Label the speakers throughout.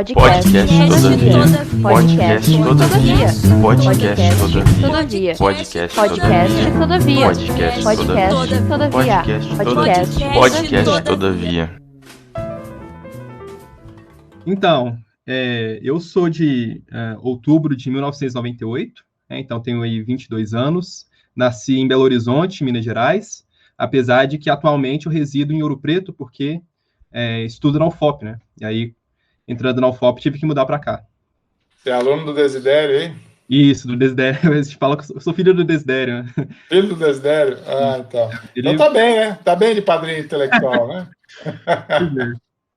Speaker 1: Podcast todavia. Podcast todavia. Podcast todavia. Podcast todavia. Podcast todavia.
Speaker 2: Então, eu sou de outubro de 1998, então tenho aí 22 anos, nasci em Belo Horizonte, Minas Gerais, apesar de que atualmente eu resido em Ouro Preto, porque estudo na UFOP, né? E aí, entrando na UFOP, tive que mudar para cá.
Speaker 3: Você é aluno do Desidério, hein?
Speaker 2: Isso, do Desidério. A gente fala que eu sou filho do Desidério. Né?
Speaker 3: Filho do Desidério? Ah, então. Então tá bem, né? Tá bem de padrinho intelectual, né?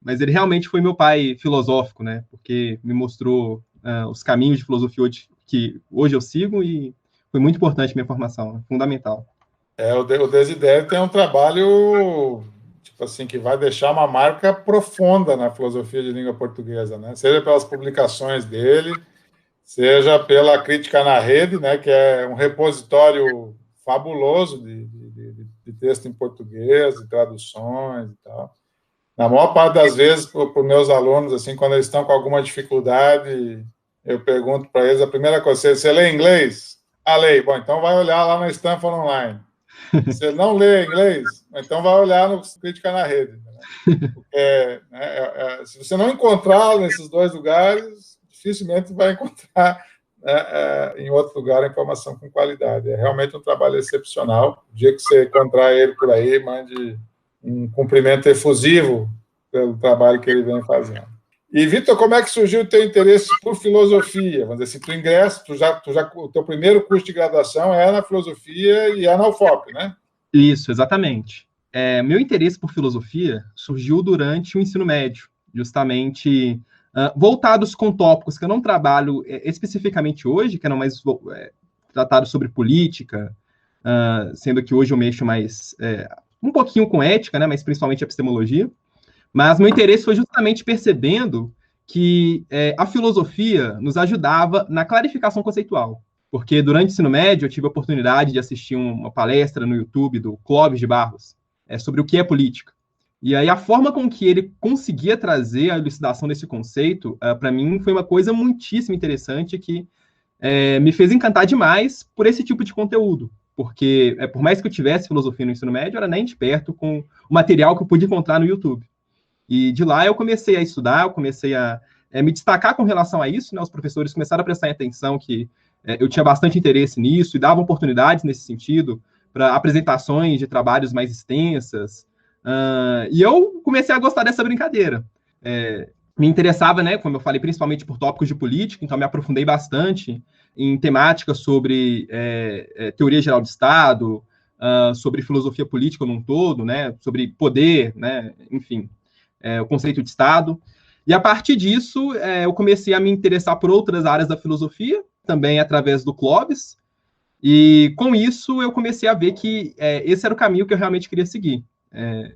Speaker 2: Mas ele realmente foi meu pai filosófico, né? Porque me mostrou os caminhos de filosofia que hoje eu sigo e foi muito importante a minha formação, né? Fundamental.
Speaker 3: O Desidério tem um trabalho, tipo assim, que vai deixar uma marca profunda na filosofia de língua portuguesa, né? Seja pelas publicações dele, seja pela crítica na rede, né? Que é um repositório fabuloso de texto em português, de traduções e tal. Na maior parte das vezes, para os meus alunos, assim, quando eles estão com alguma dificuldade, eu pergunto para eles, a primeira coisa, você lê inglês? Ah, leio. Bom, então vai olhar lá na Stanford Online. Você não lê inglês? Então vai olhar no Crítica na Rede. Né? Porque, se você não encontrar nesses dois lugares, dificilmente vai encontrar em outro lugar a informação com qualidade. É realmente um trabalho excepcional. O dia que você encontrar ele por aí, mande um cumprimento efusivo pelo trabalho que ele vem fazendo. E, Vitor, como é que surgiu o teu interesse por filosofia? Vamos dizer, se tu ingressa, o teu primeiro curso de graduação é na filosofia e é na UFOP, né?
Speaker 2: Isso, exatamente. Meu interesse por filosofia surgiu durante o ensino médio, justamente voltados com tópicos que eu não trabalho especificamente hoje, que eram mais tratados sobre política, sendo que hoje eu mexo mais um pouquinho com ética, né, mas principalmente epistemologia. Mas meu interesse foi justamente percebendo que a filosofia nos ajudava na clarificação conceitual. Porque durante o ensino médio eu tive a oportunidade de assistir uma palestra no YouTube do Clóvis de Barros sobre o que é política. E aí a forma com que ele conseguia trazer a elucidação desse conceito, para mim, foi uma coisa muitíssimo interessante que me fez encantar demais por esse tipo de conteúdo. Porque, por mais que eu tivesse filosofia no ensino médio, era nem de perto com o material que eu pude encontrar no YouTube. E de lá eu comecei a estudar, eu comecei a me destacar com relação a isso, né? Os professores começaram a prestar atenção que eu tinha bastante interesse nisso e davam oportunidades nesse sentido para apresentações de trabalhos mais extensas. E eu comecei a gostar dessa brincadeira. Me interessava, né, como eu falei, principalmente por tópicos de política, então me aprofundei bastante em temáticas sobre teoria geral de Estado, sobre filosofia política num todo, né, sobre poder, né, enfim, o conceito de Estado. E a partir disso, eu comecei a me interessar por outras áreas da filosofia, também através do Clóvis, e com isso eu comecei a ver que esse era o caminho que eu realmente queria seguir.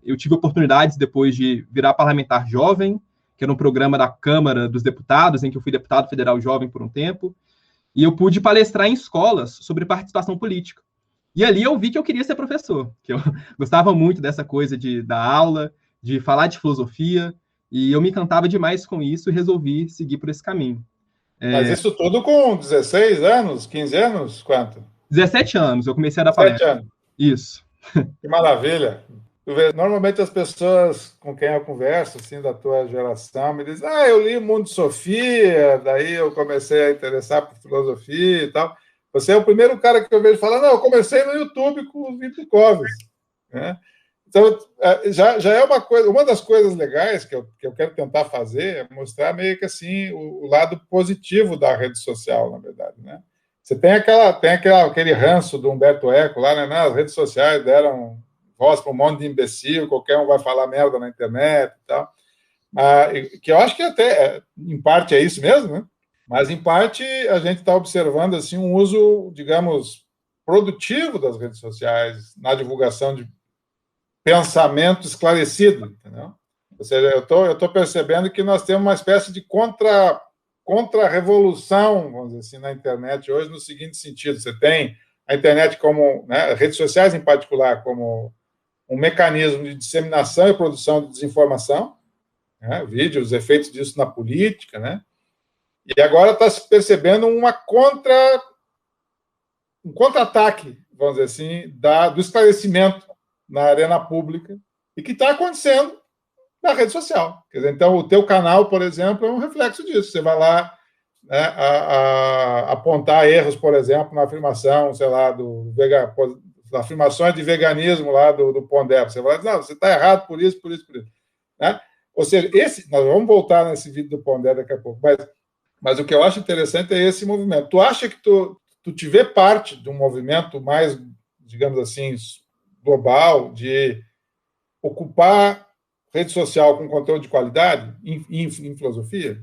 Speaker 2: Eu tive oportunidades depois de virar parlamentar jovem, que era um programa da Câmara dos Deputados, em que eu fui deputado federal jovem por um tempo, e eu pude palestrar em escolas sobre participação política. E ali eu vi que eu queria ser professor, que eu gostava muito dessa coisa de dar aula, de falar de filosofia, e eu me encantava demais com isso e resolvi seguir por esse caminho.
Speaker 3: Mas isso tudo com 16 anos, 15 anos? Quanto?
Speaker 2: 17 anos, eu comecei a dar palestra.
Speaker 3: 17 anos.
Speaker 2: Isso.
Speaker 3: Que maravilha. Normalmente as pessoas com quem eu converso, assim, da tua geração, me dizem, eu li o Mundo de Sofia, daí eu comecei a interessar por filosofia e tal. Você é o primeiro cara que eu vejo falar, não, eu comecei no YouTube com o Vitor Clóvis, né? Então, já é uma das coisas legais que eu quero tentar fazer, é mostrar meio que assim o lado positivo da rede social, na verdade, né? Você tem aquele ranço do Humberto Eco lá, né? As redes sociais deram voz para um monte de imbecil, qualquer um vai falar merda na internet e tal. Que eu acho que até, em parte, é isso mesmo, né? Mas, em parte, a gente está observando assim, um uso, digamos, produtivo das redes sociais na divulgação de pensamento esclarecido, entendeu? Ou seja, eu estou percebendo que nós temos uma espécie de contra-revolução, vamos dizer assim, na internet hoje, no seguinte sentido: você tem a internet como, né, redes sociais em particular, como um mecanismo de disseminação e produção de desinformação, né? Vídeo, os efeitos disso na política, né? E agora está se percebendo um contra-ataque, vamos dizer assim, do esclarecimento na arena pública, e que está acontecendo na rede social. Quer dizer, então, o teu canal, por exemplo, é um reflexo disso. Você vai lá, né, apontar erros, por exemplo, na afirmação, sei lá, das afirmações de veganismo lá do Pondé. Você vai dizer, não, você está errado por isso, por isso, por isso. Né? Ou seja, nós vamos voltar nesse vídeo do Pondé daqui a pouco, mas o que eu acho interessante é esse movimento. Tu acha que tu te vê parte de um movimento mais, digamos assim, global, de ocupar rede social com conteúdo de qualidade em filosofia?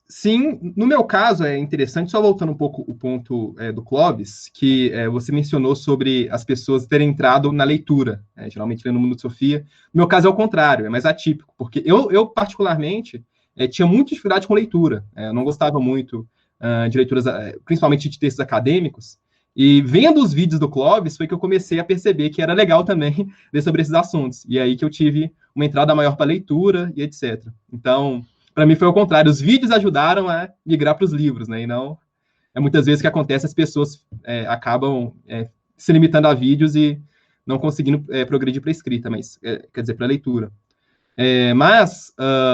Speaker 2: Sim, no meu caso é interessante, só voltando um pouco o ponto do Clóvis, que você mencionou sobre as pessoas terem entrado na leitura, geralmente lendo o Mundo de Sofia. No meu caso é o contrário, é mais atípico, porque eu particularmente, tinha muita dificuldade com leitura. Eu não gostava muito de leituras, principalmente de textos acadêmicos, e vendo os vídeos do Clóvis, foi que eu comecei a perceber que era legal também ler sobre esses assuntos. E aí que eu tive uma entrada maior para leitura e etc. Então, para mim foi o contrário. Os vídeos ajudaram a migrar para os livros, né? E não... muitas vezes o que acontece, as pessoas acabam se limitando a vídeos e não conseguindo progredir para a escrita, mas, quer dizer, para a leitura. Mas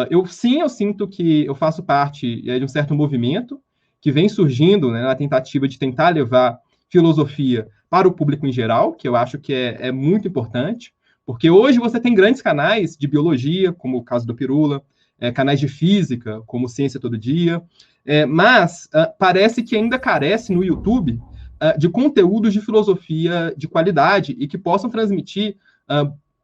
Speaker 2: eu sinto que eu faço parte de um certo movimento que vem surgindo, né, na tentativa de tentar levar filosofia para o público em geral, que eu acho que é muito importante, porque hoje você tem grandes canais de biologia, como o caso do Pirula, canais de física, como Ciência Todo Dia, mas parece que ainda carece no YouTube de conteúdos de filosofia de qualidade e que possam transmitir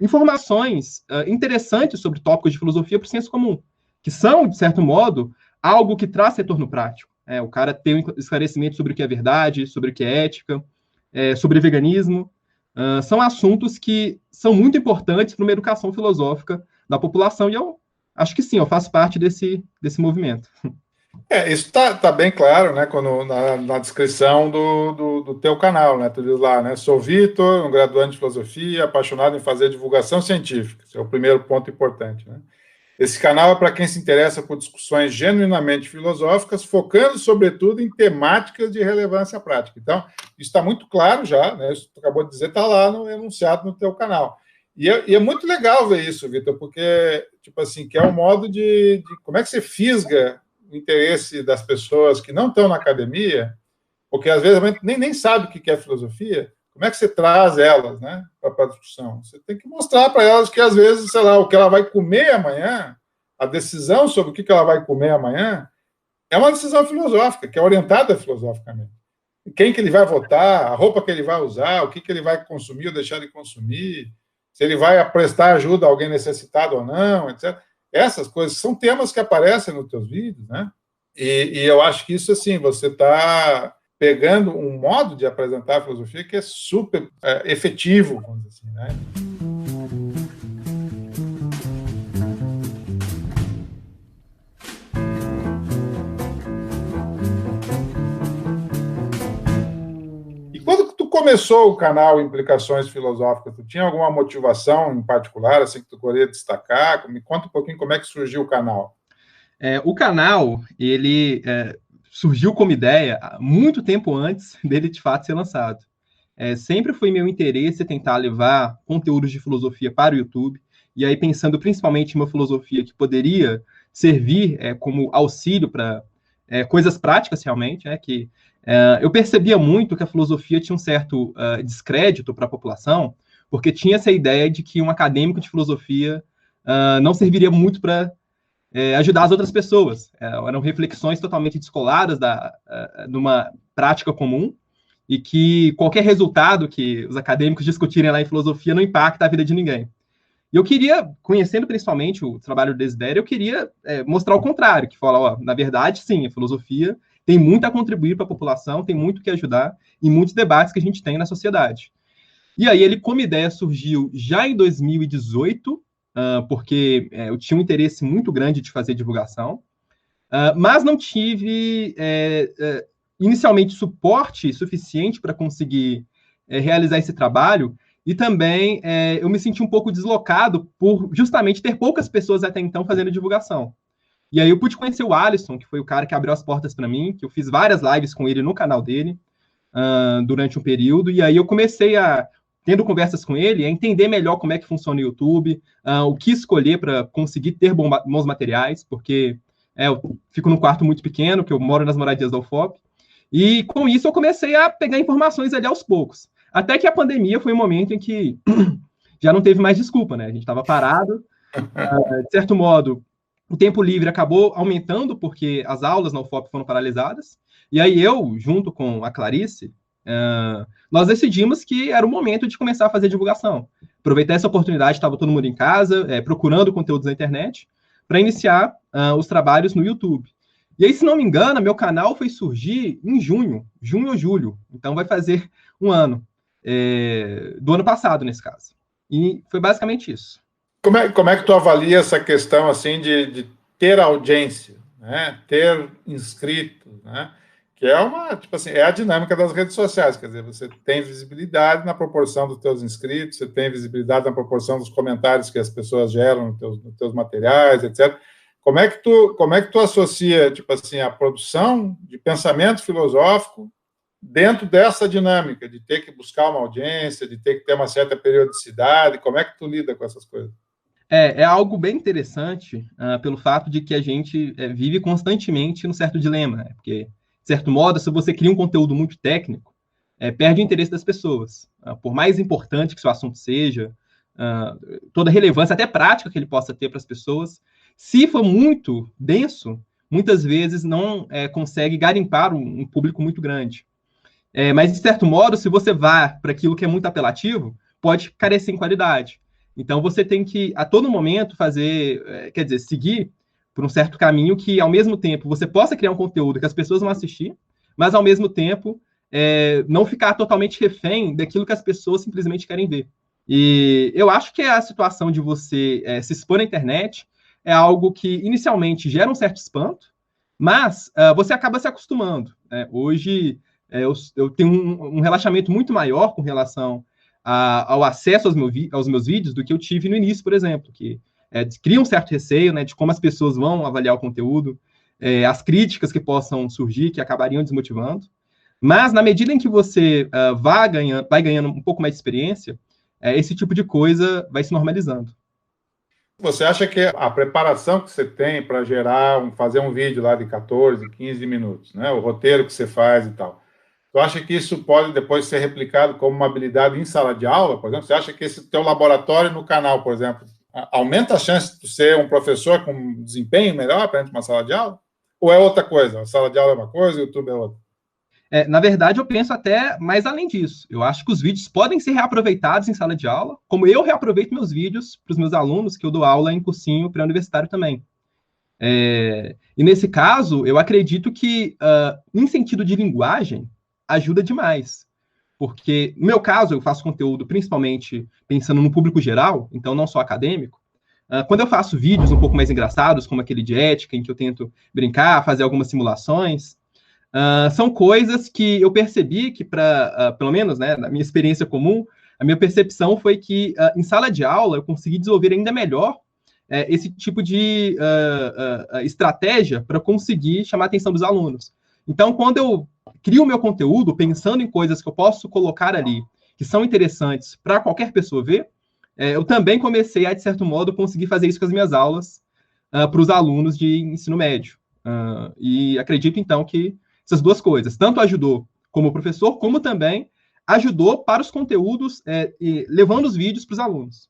Speaker 2: informações interessantes sobre tópicos de filosofia para o senso comum, que são, de certo modo, algo que traz retorno prático. O cara tem um esclarecimento sobre o que é verdade, sobre o que é ética, sobre veganismo. São assuntos que são muito importantes para uma educação filosófica da população, e eu acho que sim, eu faço parte desse movimento.
Speaker 3: Isso está bem claro, né, quando, na descrição do teu canal, né, tu diz lá, né, sou Vitor, um graduando de filosofia, apaixonado em fazer divulgação científica, esse é o primeiro ponto importante, né. Esse canal é para quem se interessa por discussões genuinamente filosóficas, focando, sobretudo, em temáticas de relevância prática. Então, isso está muito claro já, né, isso que tu acabou de dizer, está lá no enunciado no teu canal. E é muito legal ver isso, Vitor, porque, tipo assim, que é um modo de como é que você fisga o interesse das pessoas que não estão na academia, porque às vezes a gente nem sabe o que é filosofia. Como é que você traz elas, né, para a discussão? Você tem que mostrar para elas que, às vezes, sei lá, o que ela vai comer amanhã, a decisão sobre o que ela vai comer amanhã, é uma decisão filosófica, que é orientada filosoficamente. Quem que ele vai votar, a roupa que ele vai usar, o que ele vai consumir ou deixar de consumir, se ele vai prestar ajuda a alguém necessitado ou não, etc. Essas coisas são temas que aparecem nos teus vídeos, né? E eu acho que isso, assim, você está pegando um modo de apresentar a filosofia que é super efetivo, vamos dizer assim, né? E quando tu começou o canal Implicações Filosóficas, tu tinha alguma motivação em particular, assim, que tu queria destacar? Me conta um pouquinho como é que surgiu o canal.
Speaker 2: O canal, ele surgiu como ideia muito tempo antes dele, de fato, ser lançado. Sempre foi meu interesse tentar levar conteúdos de filosofia para o YouTube, e aí pensando principalmente em uma filosofia que poderia servir como auxílio para coisas práticas, realmente, que eu percebia muito que a filosofia tinha um certo descrédito para a população, porque tinha essa ideia de que um acadêmico de filosofia não serviria muito para ajudar as outras pessoas. Eram reflexões totalmente descoladas de uma prática comum, e que qualquer resultado que os acadêmicos discutirem lá em filosofia não impacta a vida de ninguém. E eu queria, conhecendo principalmente o trabalho do Desidério, eu queria mostrar o contrário, que fala, na verdade, sim, a filosofia tem muito a contribuir para a população, tem muito que ajudar em muitos debates que a gente tem na sociedade. E aí ele, como ideia, surgiu já em 2018, porque eu tinha um interesse muito grande de fazer divulgação, mas não tive inicialmente suporte suficiente para conseguir realizar esse trabalho, e também eu me senti um pouco deslocado por justamente ter poucas pessoas até então fazendo divulgação. E aí eu pude conhecer o Alisson, que foi o cara que abriu as portas para mim, que eu fiz várias lives com ele no canal dele durante um período, e aí eu comecei tendo conversas com ele, a entender melhor como é que funciona o YouTube, o que escolher para conseguir ter bons materiais, porque eu fico num quarto muito pequeno, que eu moro nas moradias da UFOP, e com isso eu comecei a pegar informações ali aos poucos. Até que a pandemia foi um momento em que já não teve mais desculpa, né? A gente estava parado, de certo modo, o tempo livre acabou aumentando porque as aulas na UFOP foram paralisadas, e aí eu, junto com a Clarice, nós decidimos que era o momento de começar a fazer divulgação. Aproveitar essa oportunidade, estava todo mundo em casa, procurando conteúdos na internet, para iniciar os trabalhos no YouTube. E aí, se não me engano, meu canal foi surgir em junho ou julho, então vai fazer um ano, do ano passado, nesse caso. E foi basicamente isso.
Speaker 3: Como é que tu avalia essa questão assim de ter audiência, né? Ter inscritos, né? Que é tipo assim, é a dinâmica das redes sociais, quer dizer, você tem visibilidade na proporção dos teus inscritos, você tem visibilidade na proporção dos comentários que as pessoas geram nos teus materiais, etc. Como é que tu associa, tipo assim, a produção de pensamento filosófico dentro dessa dinâmica de ter que buscar uma audiência, de ter que ter uma certa periodicidade? Como é que tu lida com essas coisas?
Speaker 2: É algo bem interessante pelo fato de que a gente vive constantemente num certo dilema, né? Porque, de certo modo, se você cria um conteúdo muito técnico, perde o interesse das pessoas. Por mais importante que seu assunto seja, toda a relevância, até prática que ele possa ter para as pessoas, se for muito denso, muitas vezes não consegue garimpar um público muito grande. Mas, de certo modo, se você vá para aquilo que é muito apelativo, pode carecer em qualidade. Então, você tem que, a todo momento, seguir por um certo caminho que, ao mesmo tempo, você possa criar um conteúdo que as pessoas vão assistir, mas, ao mesmo tempo, não ficar totalmente refém daquilo que as pessoas simplesmente querem ver. E eu acho que a situação de você se expor na internet é algo que, inicialmente, gera um certo espanto, mas você acaba se acostumando. Hoje, eu tenho um relaxamento muito maior com relação ao acesso aos meus vídeos do que eu tive no início, por exemplo, que cria um certo receio, né, de como as pessoas vão avaliar o conteúdo, as críticas que possam surgir, que acabariam desmotivando. Mas, na medida em que você vai ganhando um pouco mais de experiência, esse tipo de coisa vai se normalizando.
Speaker 3: Você acha que a preparação que você tem para fazer um vídeo lá de 14, 15 minutos, né, o roteiro que você faz e tal, tu acha que isso pode depois ser replicado como uma habilidade em sala de aula, por exemplo? Você acha que esse teu laboratório no canal, por exemplo, aumenta a chance de ser um professor com desempenho melhor para dentro de uma sala de aula? Ou é outra coisa? A sala de aula é uma coisa e o YouTube é outra?
Speaker 2: Na verdade, eu penso até mais além disso. Eu acho que os vídeos podem ser reaproveitados em sala de aula, como eu reaproveito meus vídeos para os meus alunos, que eu dou aula em cursinho pré-universitário também. E nesse caso, eu acredito que, em sentido de linguagem, ajuda demais. Porque, no meu caso, eu faço conteúdo principalmente pensando no público geral, então não só acadêmico. Quando eu faço vídeos um pouco mais engraçados, como aquele de ética, em que eu tento brincar, fazer algumas simulações, são coisas que eu percebi que, pelo menos, né, na minha experiência comum, a minha percepção foi que, em sala de aula, eu consegui desenvolver ainda melhor esse tipo de estratégia para conseguir chamar a atenção dos alunos. Então, quando eu crio o meu conteúdo pensando em coisas que eu posso colocar ali, que são interessantes para qualquer pessoa ver, eu também comecei a, de certo modo, conseguir fazer isso com as minhas aulas para os alunos de ensino médio. E acredito, então, que essas duas coisas, tanto ajudou como professor, como também ajudou para os conteúdos, levando os vídeos para os alunos.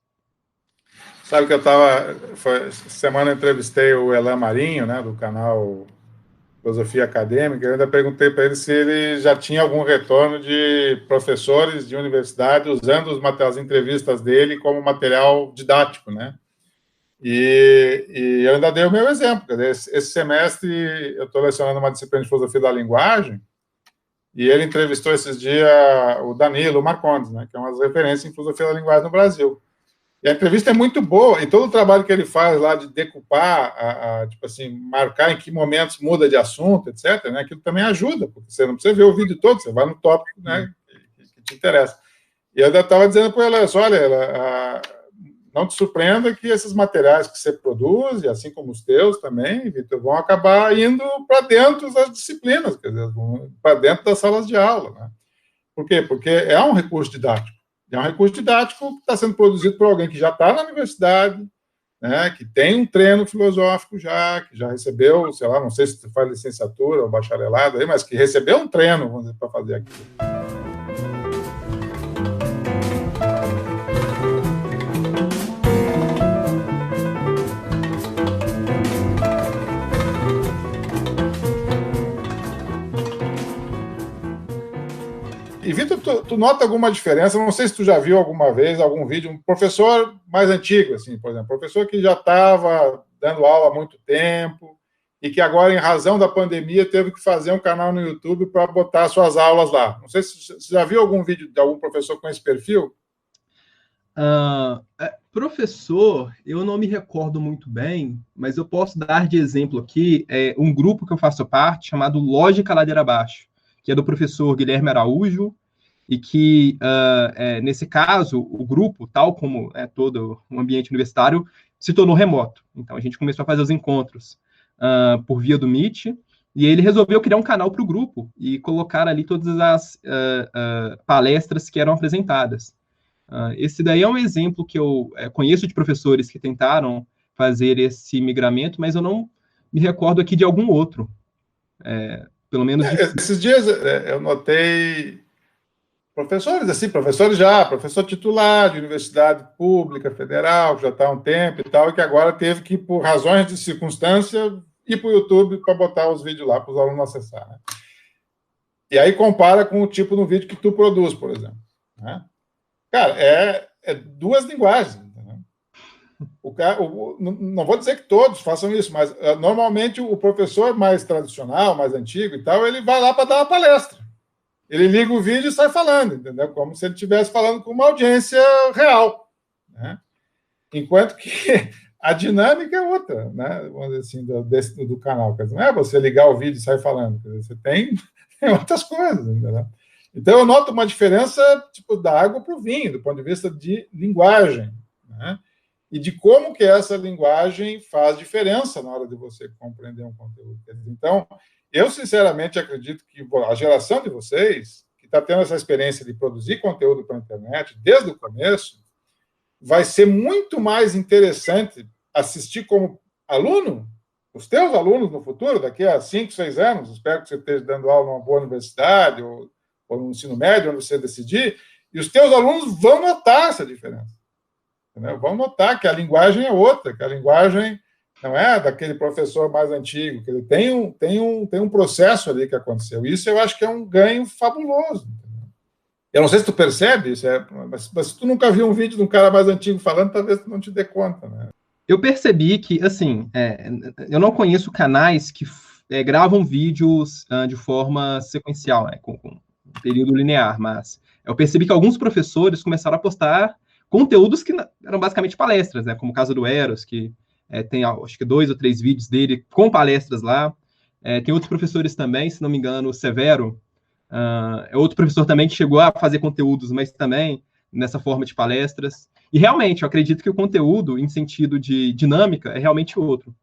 Speaker 3: Sabe que essa semana eu entrevistei o Elan Marinho, né, do canal Filosofia Acadêmica. Eu ainda perguntei para ele se ele já tinha algum retorno de professores de universidade usando as entrevistas dele como material didático, né? E eu ainda dei o meu exemplo. Esse semestre eu estou lecionando uma disciplina de Filosofia da Linguagem e ele entrevistou esses dias o Danilo Marcondes, né, que é uma das referências em Filosofia da Linguagem no Brasil. E a entrevista é muito boa, e todo o trabalho que ele faz lá de decupar, tipo assim, marcar em que momentos muda de assunto, etc., né, aquilo também ajuda, porque você não precisa ver o vídeo todo, você vai no tópico, né, que te interessa. E eu ainda estava dizendo para ela, olha, não te surpreenda que esses materiais que você produz, e assim como os teus também, Vitor, vão acabar indo para dentro das disciplinas, quer dizer, para dentro das salas de aula. Né? Por quê? Porque é um recurso didático. É um recurso didático que está sendo produzido por alguém que já está na universidade, né, que tem um treino filosófico já, que já recebeu, sei lá, não sei se faz licenciatura ou bacharelado, aí, mas que recebeu um treino, vamos dizer, para fazer aquilo. E, Vitor, tu nota alguma diferença? Não sei se tu já viu alguma vez algum vídeo, um professor mais antigo, assim, por exemplo, professor que já estava dando aula há muito tempo e que agora, em razão da pandemia, teve que fazer um canal no YouTube para botar suas aulas lá. Não sei se você já viu algum vídeo de algum professor com esse perfil?
Speaker 2: Professor, eu não me recordo muito bem, mas eu posso dar de exemplo aqui um grupo que eu faço parte, chamado Lógica Ladeira Abaixo, que é do professor Guilherme Araújo, e que, nesse caso, o grupo, tal como todo o ambiente universitário, se tornou remoto. Então, a gente começou a fazer os encontros por via do Meet, e ele resolveu criar um canal para o grupo e colocar ali todas as palestras que eram apresentadas. Esse daí é um exemplo que eu conheço de professores que tentaram fazer esse migramento, mas eu não me recordo aqui de algum outro. Pelo menos...
Speaker 3: Esses dias eu notei professores, assim, professor titular de universidade pública, federal, que já está há um tempo e tal, e que agora teve que, por razões de circunstância, ir para o YouTube para botar os vídeos lá para os alunos acessar. Né? E aí compara com o tipo do vídeo que tu produz, por exemplo. Né? Cara, é duas linguagens. Entendeu? Não vou dizer que todos façam isso, mas normalmente o professor mais tradicional, mais antigo e tal, ele vai lá para dar uma palestra. Ele liga o vídeo e sai falando, entendeu? Como se ele estivesse falando com uma audiência real. Né? Enquanto que a dinâmica é outra, né? Vamos dizer assim, do canal. Quer dizer, não é você ligar o vídeo e sair falando. Quer dizer, você tem outras coisas, entendeu? Então, eu noto uma diferença tipo, da água para o vinho, do ponto de vista de linguagem, né? E de como que essa linguagem faz diferença na hora de você compreender um conteúdo. Então, eu, sinceramente, acredito que a geração de vocês, que está tendo essa experiência de produzir conteúdo para a internet desde o começo, vai ser muito mais interessante assistir como aluno, os teus alunos no futuro, daqui a 5, 6 anos, espero que você esteja dando aula numa boa universidade ou no ensino médio, onde você decidir, e os teus alunos vão notar essa diferença. Entendeu? Vão notar que a linguagem é outra, que a linguagem não é daquele professor mais antigo, que ele tem um processo ali que aconteceu. Isso eu acho que é um ganho fabuloso. Entendeu? Eu não sei se tu percebe isso, mas se tu nunca viu um vídeo de um cara mais antigo falando, talvez tu não te dê conta. Né?
Speaker 2: Eu percebi que, assim, eu não conheço canais que gravam vídeos de forma sequencial, né, com período linear, mas eu percebi que alguns professores começaram a postar conteúdos que eram basicamente palestras, né, como o caso do Eros, que tem, acho que 2 ou 3 vídeos dele com palestras lá. Tem outros professores também, se não me engano, o Severo, é outro professor também que chegou a fazer conteúdos, mas também nessa forma de palestras. E realmente, eu acredito que o conteúdo, em sentido de dinâmica, é realmente outro.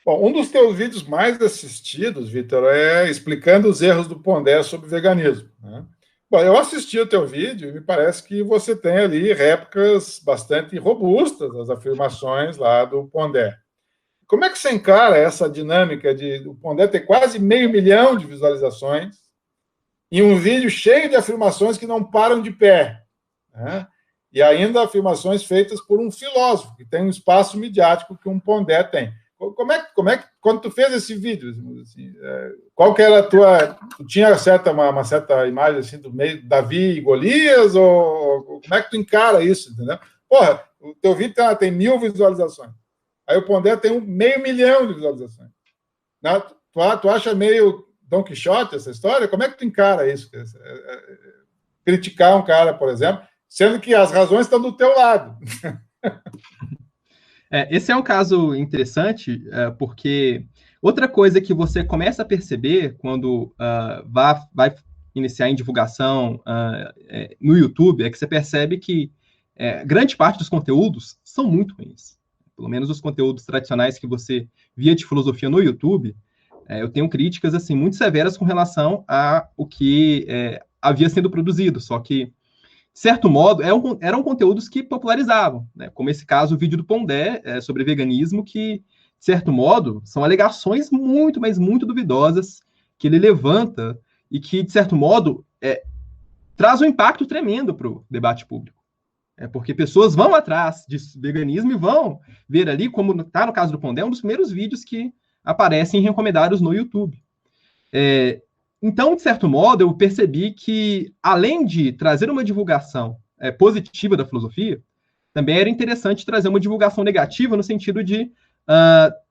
Speaker 3: Bom, um dos teus vídeos mais assistidos, Vitor, é explicando os erros do Pondé sobre veganismo. Né? Bom, eu assisti o teu vídeo e me parece que você tem ali réplicas bastante robustas das afirmações lá do Pondé. Como é que você encara essa dinâmica de o Pondé ter quase 500 mil de visualizações e um vídeo cheio de afirmações que não param de pé, né? E ainda afirmações feitas por um filósofo, que tem um espaço midiático que um Pondé tem. Como é que quando tu fez esse vídeo, assim, qual que era a tua... Tu tinha uma certa imagem assim, do meio Davi e Golias, ou como é que tu encara isso, entendeu? Porra, o teu vídeo tem 1000 visualizações. Aí o Pondé tem 500 mil de visualizações. Né? Tu acha meio Don Quixote essa história? Como é que tu encara isso? Criticar um cara, por exemplo, sendo que as razões estão do teu lado.
Speaker 2: Esse é um caso interessante, porque outra coisa que você começa a perceber quando vai iniciar em divulgação no YouTube é que você percebe que grande parte dos conteúdos são muito ruins. Pelo menos os conteúdos tradicionais que você via de filosofia no YouTube, eu tenho críticas assim muito severas com relação a o que havia sendo produzido, só que, de certo modo, eram conteúdos que popularizavam, né? Como esse caso, o vídeo do Pondé sobre veganismo, que, de certo modo, são alegações muito, mas muito duvidosas que ele levanta e que, de certo modo, traz um impacto tremendo para o debate público. Porque pessoas vão atrás de veganismo e vão ver ali, como está no caso do Pondé, um dos primeiros vídeos que aparecem recomendados no YouTube. Então, de certo modo, eu percebi que, além de trazer uma divulgação positiva da filosofia, também era interessante trazer uma divulgação negativa no sentido de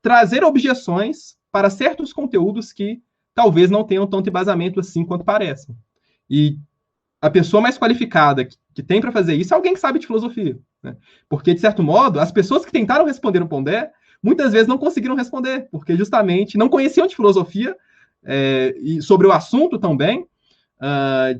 Speaker 2: trazer objeções para certos conteúdos que talvez não tenham tanto embasamento assim quanto parecem. E a pessoa mais qualificada que tem para fazer isso é alguém que sabe de filosofia, né? Porque, de certo modo, as pessoas que tentaram responder no Pondé, muitas vezes não conseguiram responder, porque justamente não conheciam de filosofia e sobre o assunto também,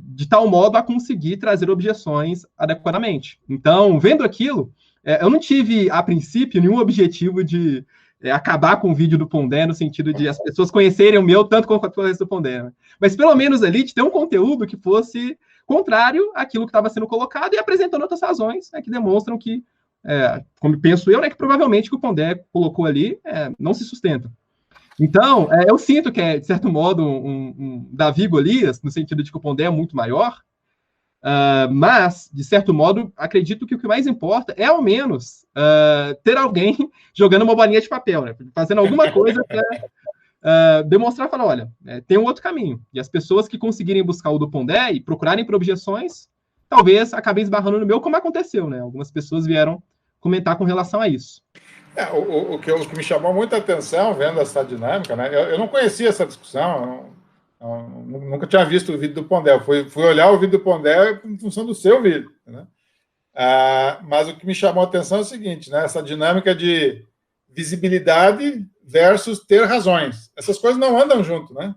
Speaker 2: de tal modo a conseguir trazer objeções adequadamente. Então, vendo aquilo, eu não tive, a princípio, nenhum objetivo de acabar com o vídeo do Pondé, no sentido de as pessoas conhecerem o meu tanto quanto conhecem o Pondé, né? Mas pelo menos ali de ter um conteúdo que fosse contrário àquilo que estava sendo colocado e apresentando outras razões que demonstram que, como penso eu, que provavelmente o que o Pondé colocou ali não se sustenta. Então, eu sinto que de certo modo, um Davi Golias, no sentido de que o Pondé é muito maior, mas, de certo modo, acredito que o que mais importa é, ao menos, ter alguém jogando uma bolinha de papel, né? Fazendo alguma coisa para demonstrar, falar, olha, tem um outro caminho. E as pessoas que conseguirem buscar o do Pondé e procurarem por objeções, talvez acabem esbarrando no meu, como aconteceu, né? Algumas pessoas vieram comentar com relação a isso.
Speaker 3: O que me chamou muita atenção, vendo essa dinâmica, né? Eu não conhecia essa discussão, nunca tinha visto o vídeo do Pondé. Eu fui olhar o vídeo do Pondé em função do seu vídeo, né? Mas o que me chamou a atenção é o seguinte, né? Essa dinâmica de visibilidade versus ter razões. Essas coisas não andam junto, né?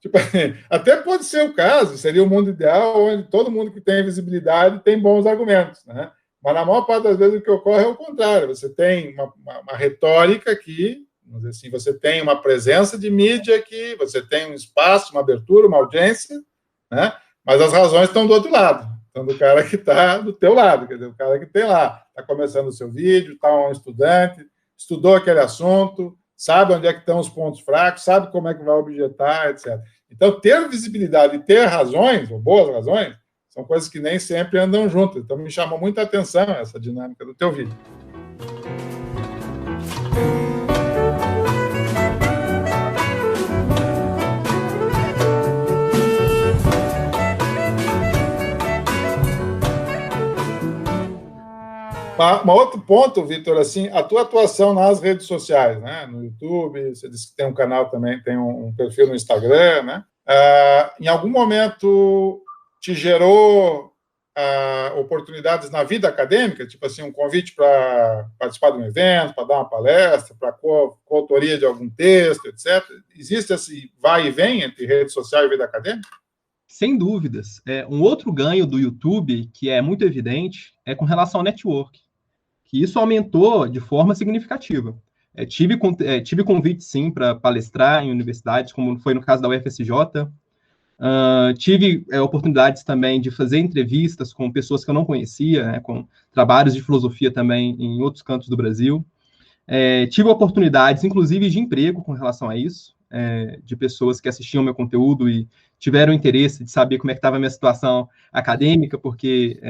Speaker 3: Tipo, até pode ser o caso, seria o mundo ideal onde todo mundo que tem visibilidade tem bons argumentos, né? Mas na maior parte das vezes o que ocorre é o contrário. Você tem uma retórica que, vamos dizer assim, você tem uma presença de mídia aqui, você tem um espaço, uma abertura, uma audiência, né? Mas as razões estão do outro lado, estão do cara que está do teu lado, quer dizer, o cara que tem lá, está começando o seu vídeo, está um estudante, estudou aquele assunto, sabe onde é que estão os pontos fracos, sabe como é que vai objetar, etc. Então, ter visibilidade e ter razões, ou boas razões, são coisas que nem sempre andam juntas. Então, me chamou muita atenção essa dinâmica do teu vídeo. Um outro ponto, Vitor, assim, a tua atuação nas redes sociais, né? No YouTube, você disse que tem um canal também, tem um perfil no Instagram, né? Em algum momento te gerou oportunidades na vida acadêmica, tipo assim, um convite para participar de um evento, para dar uma palestra, para coautoria de algum texto, etc. Existe esse vai e vem entre rede social e vida acadêmica?
Speaker 2: Sem dúvidas. Um outro ganho do YouTube, que é muito evidente, é com relação ao network, que isso aumentou de forma significativa. Tive convite, sim, para palestrar em universidades, como foi no caso da UFSJ. Tive oportunidades também de fazer entrevistas com pessoas que eu não conhecia, né, com trabalhos de filosofia também em outros cantos do Brasil. Tive oportunidades, inclusive, de emprego com relação a isso, de pessoas que assistiam meu conteúdo e tiveram interesse de saber como é que estava a minha situação acadêmica, porque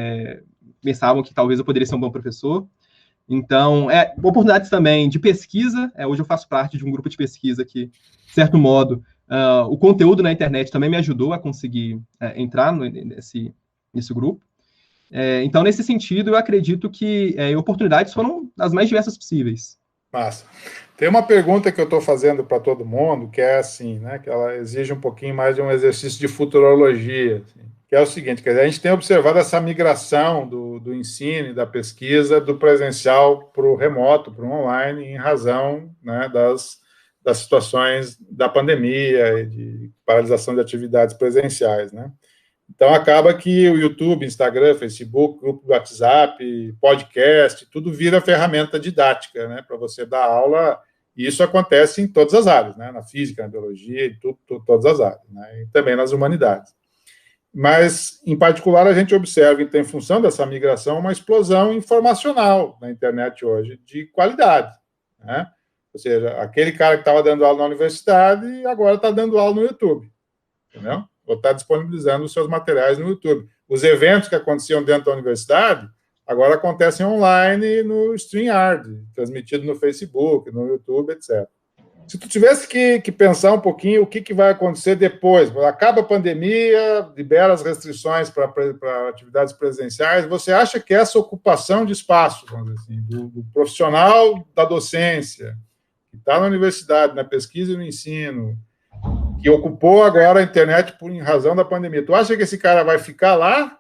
Speaker 2: pensavam que talvez eu poderia ser um bom professor. Então, oportunidades também de pesquisa. Hoje eu faço parte de um grupo de pesquisa que, de certo modo, o conteúdo na internet também me ajudou a conseguir entrar nesse grupo. Então, nesse sentido, eu acredito que oportunidades foram as mais diversas possíveis.
Speaker 3: Massa. Tem uma pergunta que eu estou fazendo para todo mundo, que é assim, né, que ela exige um pouquinho mais de um exercício de futurologia, assim, que é o seguinte, quer dizer, a gente tem observado essa migração do ensino e da pesquisa do presencial para o remoto, para o online, em razão, né, das das situações da pandemia e de paralisação de atividades presenciais, né? Então, acaba que o YouTube, Instagram, Facebook, grupo do WhatsApp, podcast, tudo vira ferramenta didática, né, para você dar aula, e isso acontece em todas as áreas, né, na física, na biologia, em todas as áreas, né, e também nas humanidades. Mas, em particular, a gente observa, então, em função dessa migração, uma explosão informacional na internet hoje, de qualidade, né? Ou seja, aquele cara que estava dando aula na universidade, agora está dando aula no YouTube, entendeu? Ou está disponibilizando os seus materiais no YouTube. Os eventos que aconteciam dentro da universidade, agora acontecem online no StreamYard, transmitido no Facebook, no YouTube, etc. Se tu tivesse que pensar um pouquinho o que vai acontecer depois, acaba a pandemia, libera as restrições para atividades presenciais, você acha que essa ocupação de espaço, vamos dizer assim, do profissional da docência, que está na universidade, na pesquisa e no ensino, que ocupou agora a internet em razão da pandemia, tu acha que esse cara vai ficar lá,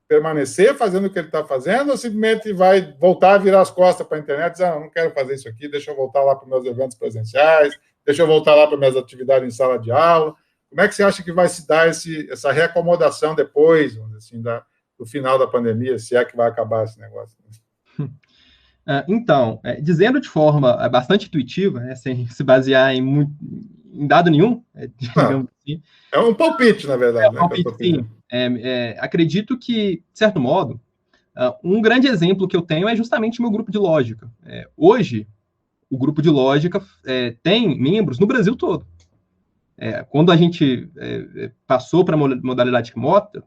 Speaker 3: permanecer fazendo o que ele está fazendo, ou simplesmente vai voltar a virar as costas para a internet e dizer, não quero fazer isso aqui, deixa eu voltar lá para os meus eventos presenciais, deixa eu voltar lá para minhas atividades em sala de aula? Como é que você acha que vai se dar essa reacomodação depois, assim, do final da pandemia, se é que vai acabar esse negócio?
Speaker 2: Então, dizendo de forma bastante intuitiva, né, sem se basear em dado nenhum, digamos assim.
Speaker 3: É um palpite, na verdade.
Speaker 2: Um palpite, sim. Acredito que, de certo modo, um grande exemplo que eu tenho é justamente o meu grupo de lógica. Hoje, o grupo de lógica tem membros no Brasil todo. Quando a gente passou para a modalidade remota,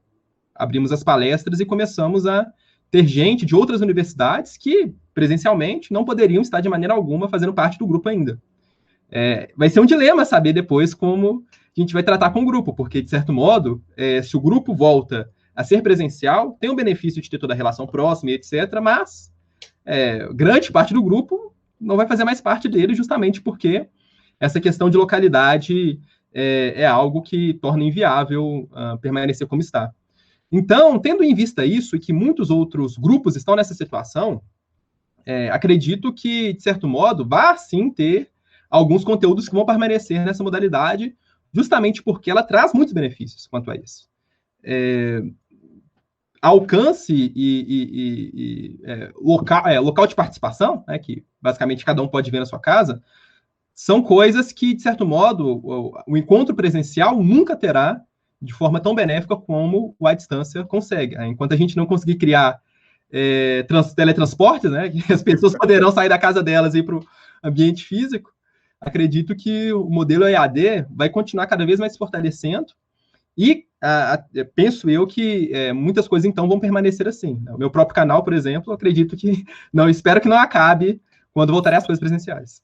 Speaker 2: abrimos as palestras e começamos a ter gente de outras universidades que, presencialmente, não poderiam estar de maneira alguma fazendo parte do grupo ainda. Vai ser um dilema saber depois como a gente vai tratar com o grupo, porque, de certo modo, se o grupo volta a ser presencial, tem o benefício de ter toda a relação próxima e etc., mas grande parte do grupo não vai fazer mais parte dele justamente porque essa questão de localidade é algo que torna inviável permanecer como está. Então, tendo em vista isso e que muitos outros grupos estão nessa situação, acredito que, de certo modo, vai sim ter alguns conteúdos que vão permanecer nessa modalidade, justamente porque ela traz muitos benefícios quanto a isso. Alcance e local de participação, né, que basicamente cada um pode ver na sua casa, são coisas que, de certo modo, o encontro presencial nunca terá de forma tão benéfica como o à distância consegue. Enquanto a gente não conseguir criar teletransportes, né, que as pessoas poderão sair da casa delas e ir para o ambiente físico, acredito que o modelo EAD vai continuar cada vez mais se fortalecendo e penso eu que muitas coisas, então, vão permanecer assim. O meu próprio canal, por exemplo, acredito que espero que não acabe quando voltarem as coisas presenciais.